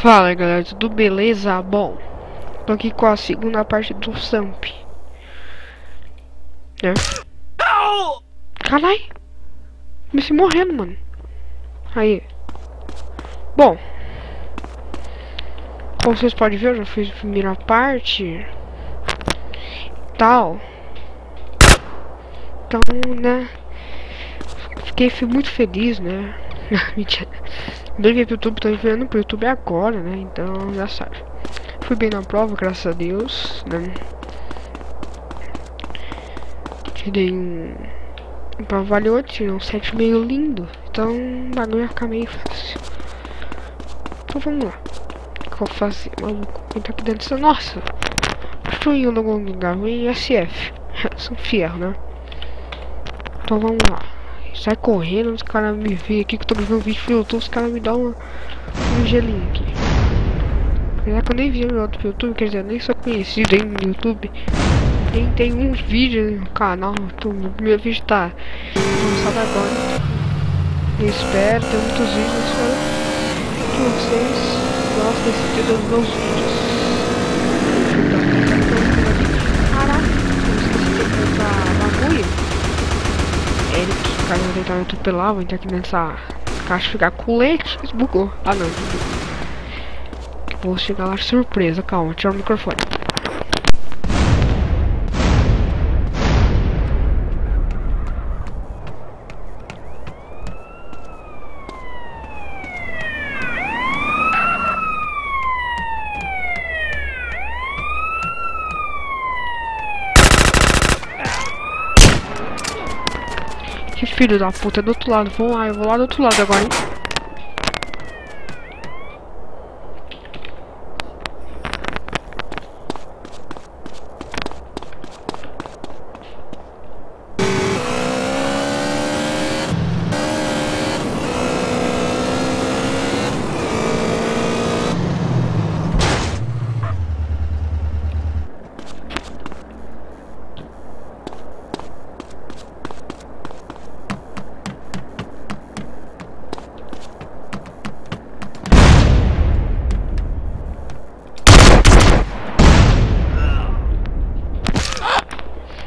Fala galera, tudo beleza? Bom, tô aqui com a segunda parte do Samp, né? Caralho, comecei morrendo, mano. Aí, bom, como vocês podem ver, eu já fiz a primeira parte tal. Então, né, fui muito feliz, né? Mentira. Liguei pro YouTube, tô enviando pro YouTube agora, né? Então já sabe. Fui bem na prova, graças a Deus, né? Tirei um prova valeu, tirei um 7,5 lindo. Então o bagulho vai ficar meio fácil. Então vamos lá. O que eu vou fazer? Maluco, quem tá aqui dentro? Nossa! Fui no algum lugar em SF. São fiel, né? Então vamos lá. Sai correndo, os caras me veem aqui que eu tô vendo vídeo pro YouTube, os caras me dão um gelinho aqui. Apesar que eu nem vi meu outro pro YouTube, quer dizer, nem sou conhecido ainda no YouTube. Nem tem uns vídeos no canal, meu vídeo tá lançado agora. Eu espero ter muitos vídeos, espero que vocês gostem desse tipo dos meus vídeos. Caraca, eu esqueci de comprar bagulho. Eric, cara, eu vou tentar me atropelar, vou entrar aqui nessa caixa ficar com leite. Bugou. Ah não, vou chegar lá surpresa, calma, tira o microfone. Que filho da puta, é do outro lado. Vamos lá, eu vou lá do outro lado agora, hein?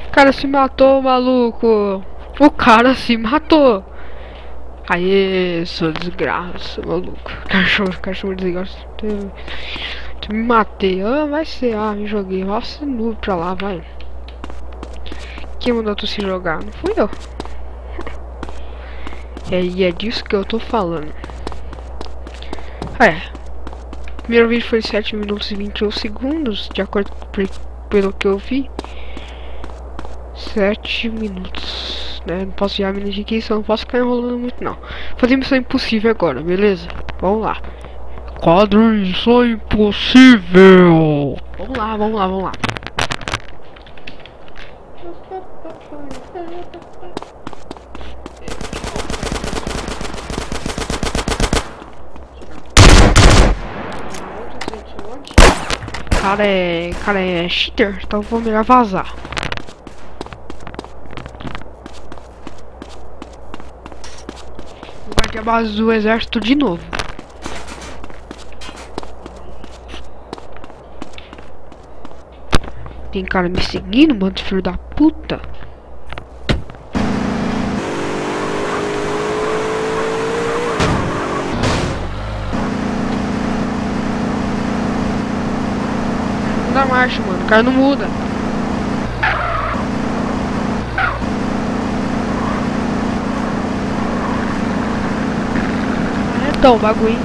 O cara se matou, maluco. O cara se matou. Aê, sua desgraça, maluco. Cachorro desgraça. Tu me matei. Ah, vai ser. Ah, me joguei. Nossa, noob pra lá, vai. Quem mandou tu se jogar? Não fui eu. E é disso que eu tô falando. O primeiro vídeo foi 7 minutos e 21 segundos, de acordo pelo que eu vi. 7 minutos, né? Não posso já me aqui, só não posso ficar enrolando muito, não. Fazer missão impossível agora, beleza? Vamos lá. Quadro missão impossível. Vamos lá, vamos lá, vamos lá. Cara é cheater, então vou melhor vazar. A base do exército de novo. Tem cara me seguindo, mano, filho da puta. Não dá marcha, mano, o cara não muda. Então, bagulho.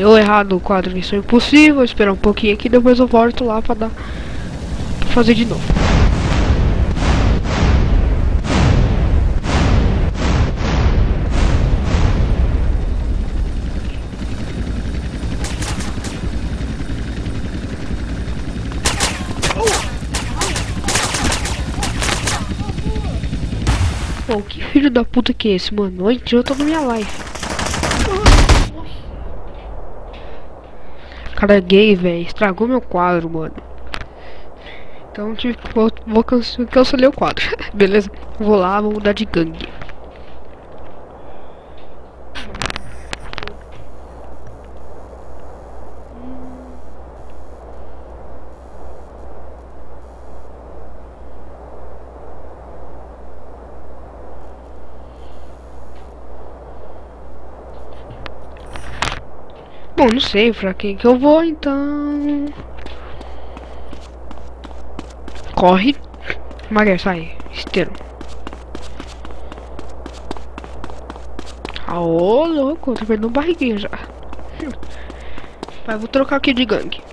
Deu errado o quadro Missão Impossível. Vou esperar um pouquinho aqui, depois eu volto lá pra fazer de novo. Pô, que filho da puta que é esse, mano? Não entrou toda minha live. Cara gay, velho. Estragou meu quadro, mano. Então, tipo, vou cancelar o quadro. Beleza? Vou lá, vou mudar de gangue. Bom, não sei pra quem que eu vou, então... Corre. Maguire, sai. Esteiro. Ô, louco. Tô perdendo barriguinha já. Vai, vou trocar aqui de gangue.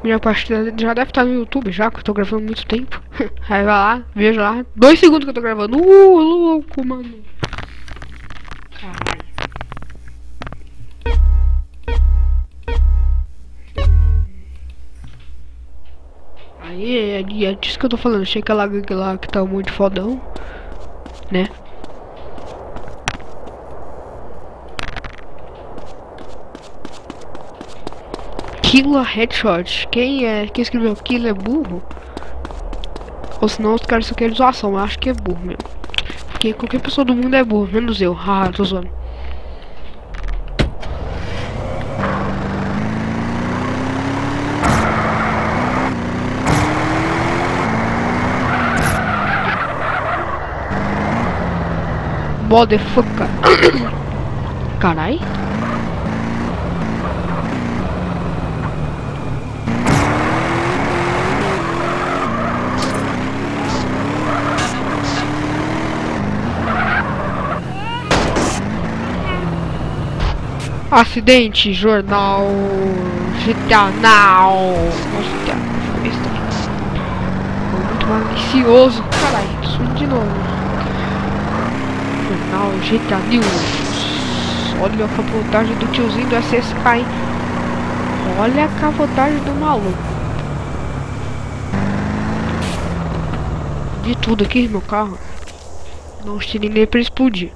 Minha partida já deve estar no YouTube já, que eu tô gravando muito tempo. Aí vai lá, veja lá. 2 segundos que eu tô gravando. Louco, mano. Caralho. Aí é disso que eu tô falando. Achei que lá que tá muito fodão, né? Killa Headshot. Quem escreveu Killa é burro? Ou senão os caras só querem zoação. Eu acho que é burro mesmo. Porque qualquer pessoa do mundo é burro, menos eu. Ah, tô zoando. Motherfucker. Carai. Acidente, jornal, GTA Now. Nossa, muito malicioso. Caralho, sumiu de novo. Jornal, GTA News. Olha a capotagem do tiozinho do SSK, hein? Olha a capotagem do maluco. De tudo aqui no meu carro. Não tirei nem pra explodir.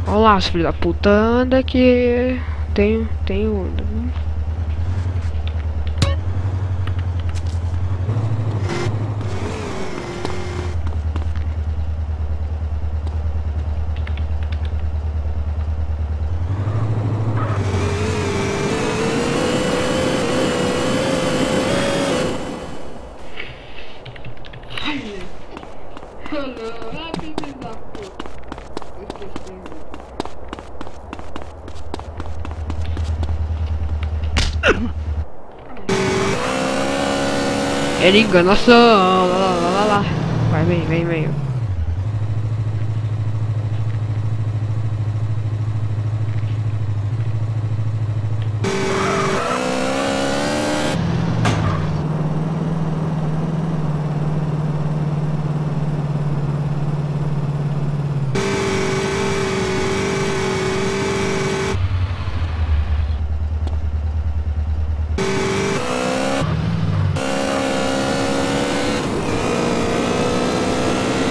Olha lá, filho da puta, anda que tem onda. Era enganação, lá. Vai, vem.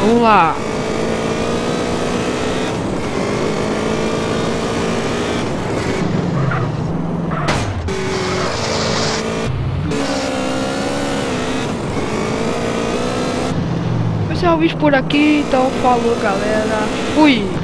Vamos lá. Esse é o vídeo por aqui, então falou galera, fui!